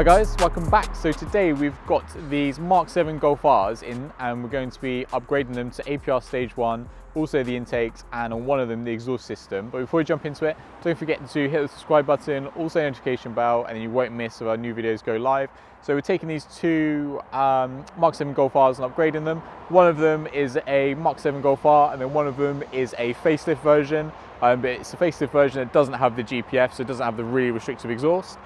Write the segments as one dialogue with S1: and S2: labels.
S1: Hi guys, welcome back. So today we've got these MK7 Golf Rs in and we're going to be upgrading them to APR Stage 1, also the intakes, and on one of them the exhaust system. But before we jump into it, don't forget to hit the subscribe button, also the notification bell, and then you won't miss if our new videos go live. So we're taking these two MK7 Golf Rs and upgrading them. One of them is a MK7 Golf R and then one of them is a facelift version. But it's a facelift version that doesn't have the GPF, so it doesn't have the really restrictive exhaust.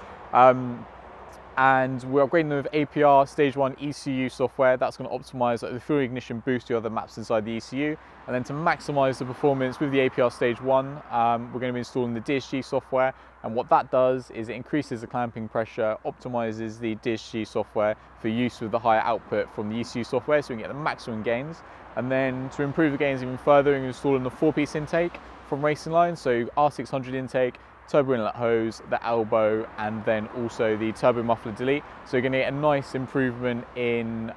S1: And we're upgrading them with APR Stage 1 ECU software. That's going to optimize the fuel ignition, boost the other maps inside the ECU. And then to maximize the performance with the APR Stage 1, we're going to be installing the DSG software. And what that does is it increases the clamping pressure, optimizes the DSG software for use with the higher output from the ECU software, so we can get the maximum gains. And then to improve the gains even further, we're installing the 4-piece intake from Racingline, so R600 intake, turbo inlet hose, the elbow, and then also the turbo muffler delete. So you're going to get a nice improvement in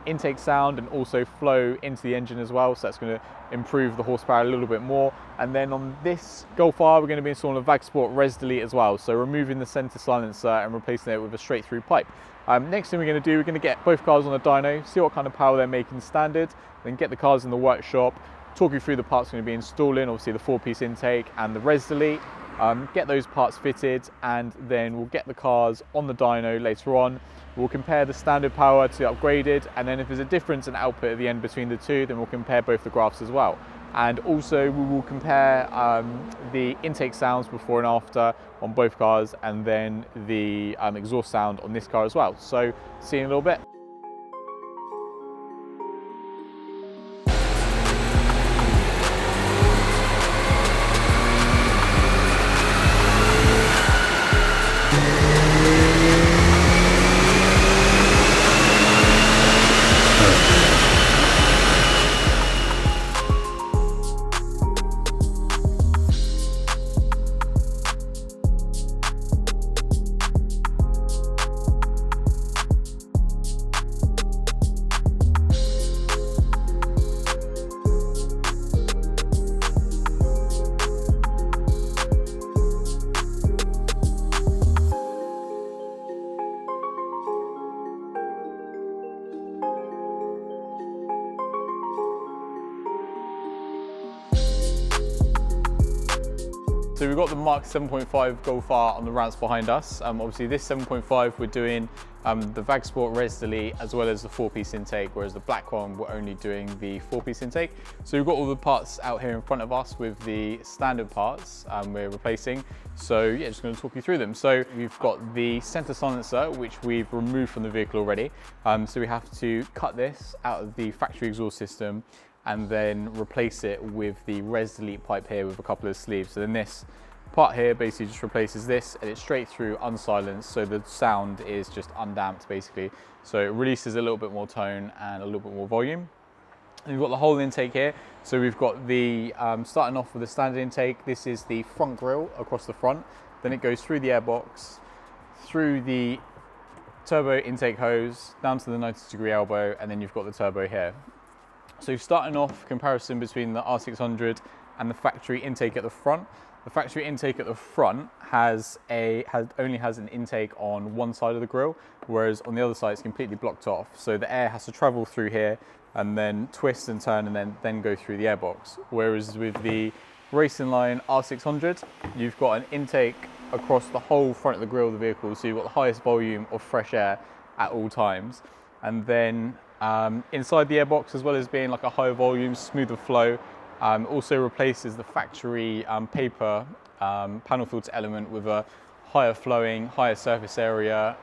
S1: intake sound and also flow into the engine as well. So that's going to improve the horsepower a little bit more. And then on this Golf R, we're going to be installing a Vagsport res delete as well. So removing the center silencer and replacing it with a straight through pipe. Next thing we're going to do, we're going to get both cars on the dyno, see what kind of power they're making standard, then get the cars in the workshop, talk you through the parts we're going to be installing, obviously the 4-piece intake and the res delete. Get those parts fitted, and then we'll get the cars on the dyno later on. We'll compare the standard power to the upgraded, and then if there's a difference in output at the end between the two, then we'll compare both the graphs as well. And also we will compare the intake sounds before and after on both cars, and then the exhaust sound on this car as well. So see you in a little bit. So we've got the MK7.5 Golf R on the ramps behind us. Obviously this 7.5 we're doing the Vagsport res delete as well as the 4-piece intake, whereas the black one we're only doing the 4-piece intake. So we've got all the parts out here in front of us with the standard parts we're replacing. So yeah, just going to talk you through them. So we've got the center silencer, which we've removed from the vehicle already. So we have to cut this out of the factory exhaust system and then replace it with the res delete pipe here with a couple of sleeves. So then this part here basically just replaces this, and it's straight through unsilenced, so the sound is just undamped basically. So it releases a little bit more tone and a little bit more volume. And we've got the whole intake here. So we've got the, starting off with the standard intake, this is the front grille across the front. Then it goes through the airbox, through the turbo intake hose, down to the 90-degree elbow, and then you've got the turbo here. So starting off, comparison between the R600 and the factory intake at the front. The factory intake at the front only has an intake on one side of the grille, whereas on the other side it's completely blocked off. So the air has to travel through here and then twist and turn and then go through the airbox. Whereas with the Racingline R600, you've got an intake across the whole front of the grille of the vehicle, so you've got the highest volume of fresh air at all times. And then inside the airbox, as well as being like a higher volume, smoother flow, also replaces the factory paper panel filter element with a higher flowing, higher surface area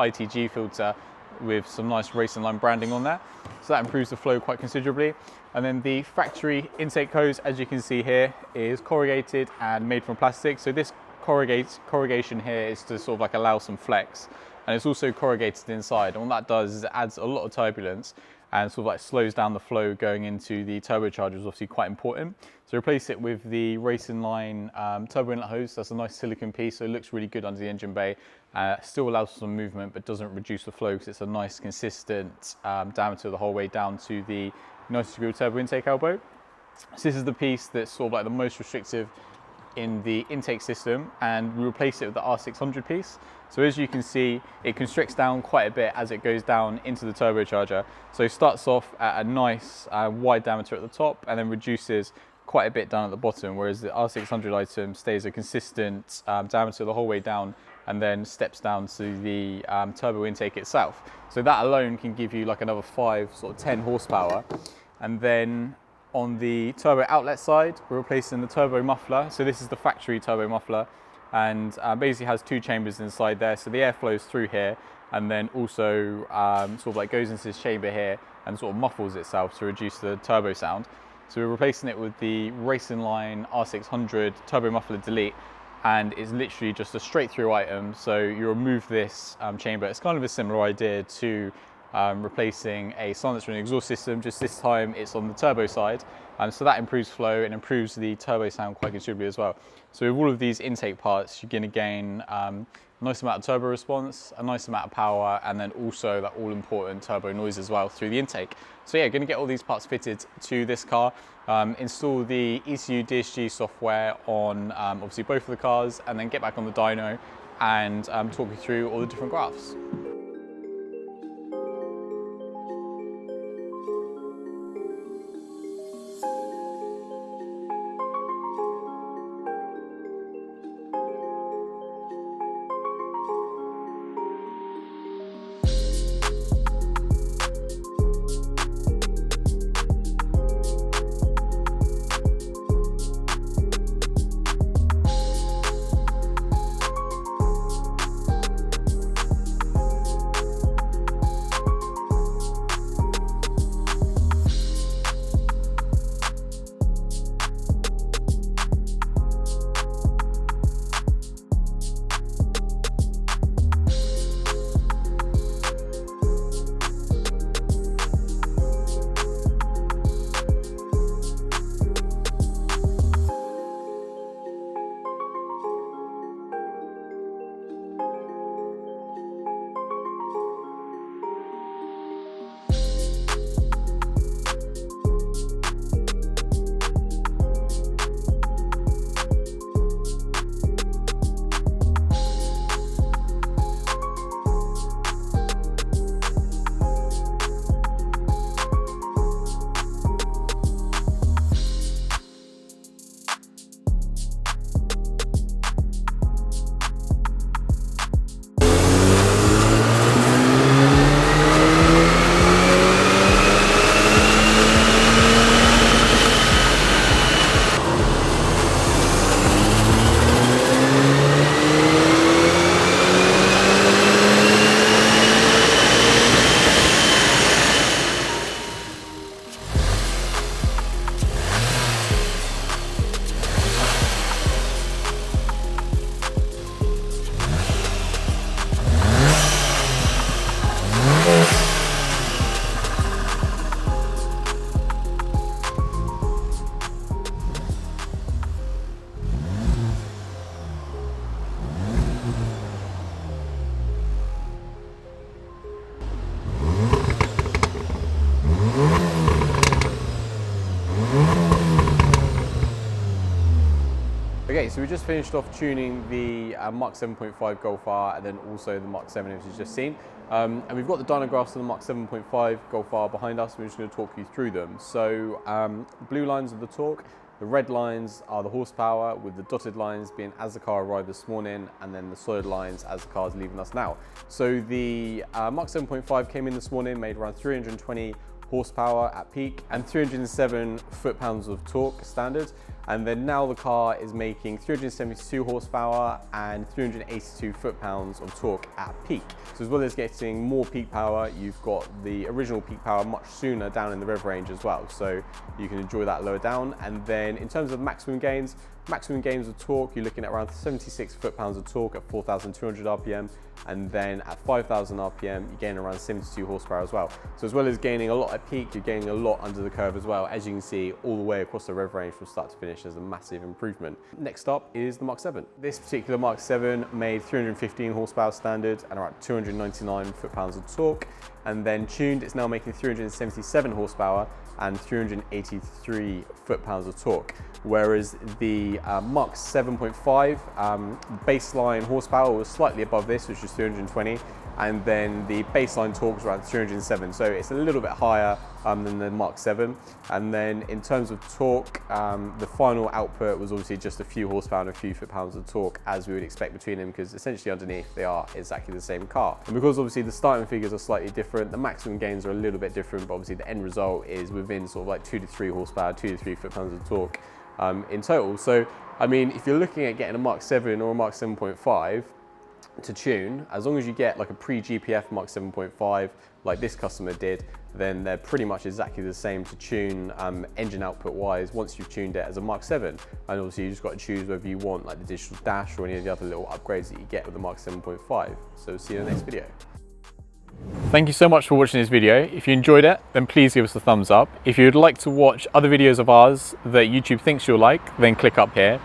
S1: ITG filter with some nice Racingline branding on there. So that improves the flow quite considerably. And then the factory intake hose, as you can see here, is corrugated and made from plastic. So this corrugation here is to sort of like allow some flex. And it's also corrugated inside. And what that does is it adds a lot of turbulence and sort of like slows down the flow going into the turbocharger, is obviously quite important. So replace it with the Racingline turbo inlet hose. That's a nice silicone piece, so it looks really good under the engine bay. Still allows some movement, but doesn't reduce the flow because it's a nice consistent diameter the whole way down to the 90-degree turbo intake elbow. So this is the piece that's sort of like the most restrictive in the intake system, and we replaced it with the R600 piece. So as you can see, it constricts down quite a bit as it goes down into the turbocharger. So it starts off at a nice wide diameter at the top and then reduces quite a bit down at the bottom, whereas the R600 item stays a consistent diameter the whole way down and then steps down to the turbo intake itself. So that alone can give you like another 10 horsepower. And then on the turbo outlet side, we're replacing the turbo muffler. So this is the factory turbo muffler, and basically has two chambers inside there. So the air flows through here and then also goes into this chamber here and sort of muffles itself to reduce the turbo sound. So we're replacing it with the Racingline R600 turbo muffler delete, and it's literally just a straight through item. So you remove this chamber. It's kind of a similar idea to replacing a silencer and exhaust system, just this time it's on the turbo side. So that improves flow and improves the turbo sound quite considerably as well. So with all of these intake parts, you're going to gain a nice amount of turbo response, a nice amount of power, and then also that all important turbo noise as well through the intake. So yeah, going to get all these parts fitted to this car, install the ECU DSG software on obviously both of the cars, and then get back on the dyno and talk you through all the different graphs. Okay, so we just finished off tuning the MK7.5 Golf R and then also the MK7 as you've just seen. And we've got the dyno graphs of the MK7.5 Golf R behind us. We're just going to talk you through them. So the blue lines are the torque, the red lines are the horsepower, with the dotted lines being as the car arrived this morning, and then the solid lines as the car is leaving us now. So the MK7.5 came in this morning, made around 320 horsepower at peak and 307 foot-pounds of torque standard. And then now the car is making 372 horsepower and 382 foot-pounds of torque at peak. So as well as getting more peak power, you've got the original peak power much sooner down in the rev range as well. So you can enjoy that lower down. And then in terms of maximum gains of torque, you're looking at around 76 foot-pounds of torque at 4,200 RPM.
S2: and then at 5,000 RPM, you gain around 72 horsepower as well. So as well as gaining a lot at peak, you're gaining a lot under the curve as well. As you can see, all the way across the rev range from start to finish, there's a massive improvement. Next up is the Mark 7. This particular Mark 7 made 315 horsepower standard and around 299 foot-pounds of torque, and then tuned, it's now making 377 horsepower and 383 foot-pounds of torque. Whereas the Mark 7.5 baseline horsepower was slightly above this, which was 320, and then the baseline torque was around 307. So it's a little bit higher than the Mark 7. And then in terms of torque, the final output was obviously just a few horsepower and a few foot-pounds of torque, as we would expect between them, because essentially underneath they are exactly the same car. And because obviously the starting figures are slightly different, the maximum gains are a little bit different, but obviously the end result is within sort of like 2 to 3 horsepower, 2 to 3 foot-pounds of torque in total. So, I mean, if you're looking at getting a Mark 7 or a Mark 7.5 to tune, as long as you get like a pre-GPF Mark 7.5 like this customer did, then they're pretty much exactly the same to tune engine output wise once you've tuned it as a Mark 7. And obviously you just got to choose whether you want like the digital dash or any of the other little upgrades that you get with the Mark 7.5. So see you in the next video.
S1: Thank you so much for watching this video. If you enjoyed it, then please give us a thumbs up. If you'd like to watch other videos of ours that YouTube thinks you'll like, then click up here.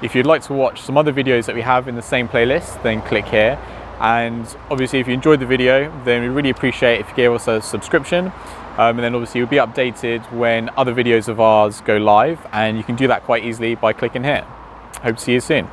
S1: If you'd like to watch some other videos that we have in the same playlist, then click here. And obviously if you enjoyed the video, then we really appreciate if you gave us a subscription. And then obviously you'll be updated when other videos of ours go live, and you can do that quite easily by clicking here. Hope to see you soon.